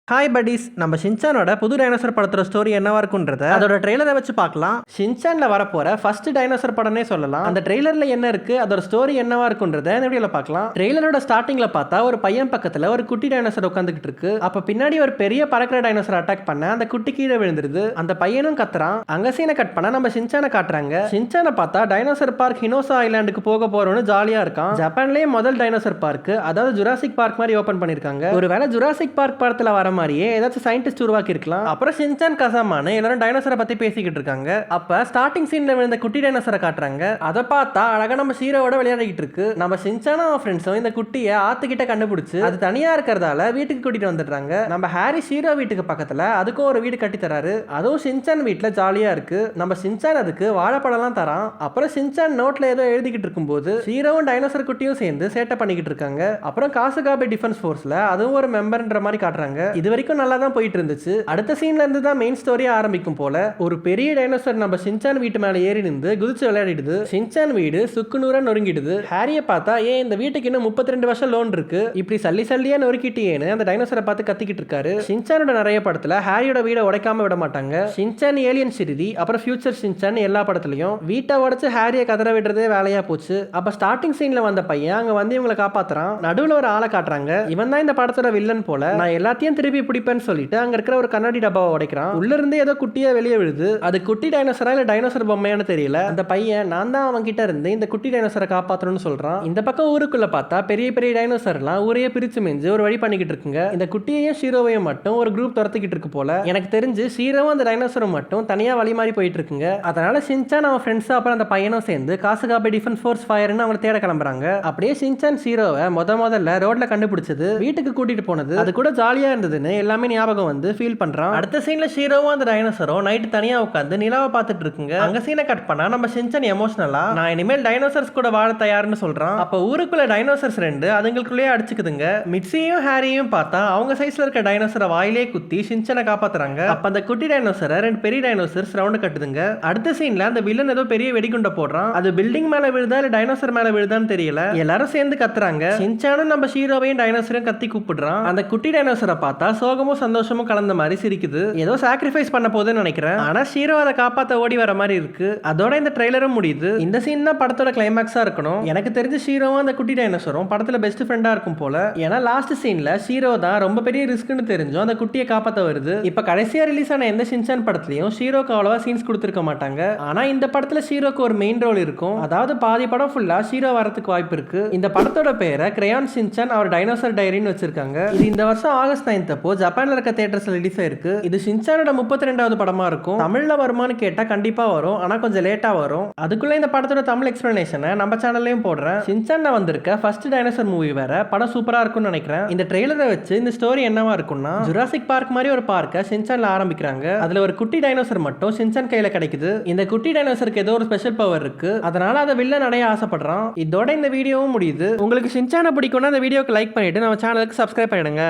Hi buddies, நம்ம ஷின்சானோட புது dinosaur படத்தோட ஸ்டோரி என்னவா இருக்குன்றத அதோட ட்ரெய்லரை வச்சு பார்க்கலாம். ஷின்சான்ல வரப்போற ஃபர்ஸ்ட் டைனோசர் படம்னே சொல்லலாம். அந்த ட்ரெய்லர்ல என்ன இருக்கு, அதோட ஸ்டோரி என்னவா இருக்குன்றத இந்த வீடியோல பார்க்கலாம். ட்ரெய்லரோட ஸ்டார்டிங்ல பார்த்தா ஒரு பையன் பக்கத்துல ஒரு குட்டி டைனோசர் உட்காந்துக்கிட்டு இருக்கு. அப்ப பின்னாடி ஒரு பெரிய பறக்கிற டைனோசர் அட்டாக் பண்ண அந்த குட்டி கீழே விழுந்துருது. அந்த பையனும் கத்துறான். அங்க சீனை கட் பண்ண நம்ம ஷின்சானை காட்டுறாங்க. ஷின்சானை பார்த்தா டைனோசர் பார்க் ஹினோசா ஐலாண்டுக்கு போக போறோம்னு ஜாலியா இருக்கான். ஜப்பான்லயே முதல் டைனோசர் பார்க், அதாவது ஜுராசிக் பார்க் மாதிரி ஓபன் பண்ணிருக்காங்க. ஒருவேளை ஜுராசிக் பார்க் படத்துல வர மாதிரியே ஏதாச்சும் சயின்டிஸ்ட் உருவாக்கி இருக்கலாம். அப்புறம் ஷின்சான் கசாமான எல்லாரும் டைனோசரை பத்தி பேசிக்கிட்டு இருக்காங்க. அப்ப ஸ்டார்டிங் சீன்ல விழுந்த குட்டி டைனோசரை காட்டுறாங்க. அதை பார்த்தா அழகா நம்ம ஷீரோவோட விளையாடிக்கிட்டு இருக்கு. நம்ம ஷின்சானும் அவன் ஃப்ரெண்ட்ஸும் இந்த குட்டியை ஆத்துக்கிட்ட கண்டுபிடிச்சு அது தனியா இருக்கிறதால வீட்டுக்கு கூட்டிட்டு வந்துடுறாங்க. நம்ம ஹாரி ஷீரோ வீட்டுக்கு பக்கத்துல அதுக்கும் ஒரு வீடு கட்டி தராரு. அதுவும் ஷின்சான் வீட்டுல ஜாலியா இருக்கு. நம்ம ஷின்சான் அதுக்கு வாழைப்பழம்லாம் தரான். அப்புறம் ஷின்சான் நோட்ல ஏதோ எழுதிக்கிட்டு இருக்கும்போது ஷீரோவும் டைனோசர் குட்டியும் சேர்ந்து சேட்டை பண்ணிக்கிட்டு இருக்காங்க. அப்புறம் காசுகாபே டிஃபென்ஸ் ஃபோர்ஸ்ல அதுவும் ஒரு மெம்பர்ன்ற மாதிரி காட்டுறாங்க. இது வரைக்கும் நல்லா தான் போயிட்டு இருந்துச்சு. அடுத்த சீன்ல இருந்து தான் மெயின் ஸ்டோரி ஆரம்பிக்கும் போல. ஒரு பெரிய டைனோசர் நம்ம ஷின்சான் வீட்டு மேல ஏறி நின்று குதிச்சு விளையாடிடுது. ஷின்சான் வீடு சுக்குநூறா நொறுங்கிடுது. ஹாரியை பார்த்தா ஏன் இந்த வீட்டுக்கு இன்னும் 32 வருஷம் லோன் இருக்கு, இப்படி சல்லி சல்லியா நொறுக்கிட்டேன்னு அந்த டைனோசரை பார்த்து கத்திக்கிட்டு இருக்காரு. ஷின்சானோட நிறைய படத்துல ஹாரியோட வீடை உடைக்காம விட மாட்டாங்க. ஷின்சான் ஏலியன் சிறுதி அப்புறம் ஃபியூச்சர் ஷின்சான் எல்லா படத்துலயும் வீட்டை உடைச்சு ஹாரியை கதற விடுறதே வேலையா போச்சு. அப்ப ஸ்டார்டிங் சீன்ல வந்த பையன் அங்க வந்து இவங்களை காப்பாத்துறான். நடுவுல ஒரு ஆளை காட்டுறாங்க. இவன் தான் இந்த படத்தோட வில்லன் போல. நான் எல்லாத்தையும் திருப்பி பிடிப்பேன்னு சொல்லிட்டு அங்க இருக்கிற ஒரு கண்ணாடி டப்பாவை உடைக்கிறான். உள்ள இருந்து ஏதோ குட்டியா வெளியே விழுது. அது குட்டி டைனோசரா இல்ல டைனோசர் பொம்மையானு தெரியல. அந்த பையன் நான் தான் அவன் கிட்ட இருந்து இந்த குட்டி டைனோசரை காப்பாற்றணும்னு சொல்றான். இந்த பக்கம் ஊருக்குள்ள பார்த்தா பெரிய பெரிய டைனோசர்லாம் ஊரையே பிரிச்சு மெஞ்சு ஒரு வழி பண்ணிக்கிட்டு இருக்குங்க. இந்த குட்டியையும் ஷீரோவையும் மட்டும் ஒரு குரூப் துரத்திக்கிட்டு இருக்கு போல. எனக்கு தெரிஞ்சு ஷீரோவும் அந்த டைனோசரும் மட்டும் தனியா வழி மாறி போயிட்டு இருக்குங்க. அதனால ஷின்சான் அவன் ஃப்ரெண்ட்ஸ் அப்புறம் அந்த பையனும் சேர்ந்து காசுகாபே டிஃபென்ஸ் ஃபோர்ஸ் ஃபயர்னு அவங்களை தேட கிளம்புறாங்க. அப்படியே ஷின்சான் ஷீரோவை முதல்ல ரோட்ல கண்டுபிடிச்சது, வீட்டுக்கு கூட்டிட்டு போனது, அது கூட ஜாலியா இருந்ததுன்னு எல்லாமே ஞாபகம் வந்து ஃபீல் பண்றான். அடுத்த சீன்ல ஷீரோவும் அந்த டைனோசரும் நைட் தனியா உட்காந்து நிலாவை பார்த்துட்டு இருக்குங்க. அங்க சீனை கட் பண்ணா நம்ம ஷின்சான் எமோஷனலா நான் இனிமேல் டைனோசர்ஸ் கூட வாழ தயார்னு சொல்றான். அப்ப ஊருக்குள்ள டைனோசர்ஸ் ரெண்டு அதுங்களுக்குள்ளேயே அடிச்சுக்குதுங்க. மிட்சியையும் ஹாரியும் பார்த்தா அவங்க சைஸ்ல இருக்க டைனோசரை வாயிலே குத்தி ஷின்சானை காப்பாத்துறாங்க. அப்ப அந்த குட்டி டைனோசரை ரெண்டு பெரிய டைனோசர்ஸ் ரவுண்ட் கட்டுதுங்க. அடுத்த சீன்ல அந்த வில்லன் ஏதோ பெரிய வெடிகுண்ட போடுறான். அது பில்டிங் மேல விழுதா இல்ல டைனோசர் மேல விழுதான்னு தெரியல. எல்லாரும் சேர்ந்து கத்துறாங்க. ஷின்சானும் நம்ம ஷீரோவையும் டைனோசரையும் கத்தி கூப்பிடுறான். அந்த குட்டி டைனோசரை பார்த்தா சோகமும் சந்தோஷமும் கலந்த மாதிரி சிரிக்குது. ஏதோ சாக்ரிஃபைஸ் பண்ண போதுன்னு நினைக்கிறேன். ஆனா ஷீரோ அதை காப்பாத்த ஓடி வர மாதிரி இருக்கு. அதோட இந்த ட்ரெய்லரும் முடியுது. இந்த சீன் தான் படத்தோட கிளைமாக்ஸா இருக்கணும். எனக்கு தெரிஞ்சு ஷீரோவும் அந்த குட்டி டைனோசரும் படத்துல பெஸ்ட் ஃப்ரெண்டா இருக்கும் போல. ஏன்னா லாஸ்ட் சீன்ல ஷீரோ தான் ரொம்ப பெரிய ரிஸ்க்னு தெரிஞ்சும் அந்த குட்டியை காப்பாத்த வருது. இப்ப கடைசியா ரிலீஸ் ஆன எந்த ஷின்சான் படத்துலயும் ஷீரோக்கு அவ்வளவா சீன்ஸ் கொடுத்திருக்க மாட்டாங்க. ஆனா இந்த படத்துல ஷீரோக்கு ஒரு மெயின் ரோல் இருக்கும். அதாவது பாதி படம் ஃபுல்லா ஷீரோ வரதுக்கு வாய்ப்பு இருக்கு. இந்த படத்தோட பேரை கிரையான் ஷின்சான் அவர் டைனோசர் டைரின்னு வச்சிருக்காங்க. இது இந்த வருஷம் ஆகஸ்ட் 9 அப்போ ஜப்பான்ல இருக்க தியேட்டர்ஸ்ல ரிலீஸ் ஆயிருக்கு. இது ஷின்சானோட 32வது படமா இருக்கும். தமிழ்ல வருமானு கேட்டா கண்டிப்பா வரும், ஆனா கொஞ்சம் லேட்டா வரும். அதுக்குள்ள இந்த படத்தோட தமிழ் எக்ஸ்பிளனேஷனை நம்ம சேனல்லையும் போடுறேன். ஷின்சான்ல வந்திருக்க ஃபர்ஸ்ட் டைனோசர் மூவி வேற. படம் சூப்பரா இருக்கும்னு நினைக்கிறேன். இந்த ட்ரெய்லரை வச்சு இந்த ஸ்டோரி என்னவா இருக்கும்னா, ஜுராசிக் பார்க் மாதிரி ஒரு பார்க்க ஷின்சான்ல ஆரம்பிக்கிறாங்க. அதுல ஒரு குட்டி டைனோசர் மட்டும் ஷின்சான் கையில கிடைக்குது. இந்த குட்டி டைனோசருக்கு ஏதோ ஒரு ஸ்பெஷல் பவர் இருக்கு. அதனால அதை வில்லன் அடைய ஆசைப்படுறான். இதோட இந்த வீடியோவும் முடியுது. உங்களுக்கு ஷின்சானை பிடிக்கும்னா இந்த வீடியோக்கு லைக் பண்ணிட்டு நம்ம சேனலுக்கு சப்ஸ்கிரைப் பண்ணிடுங்க.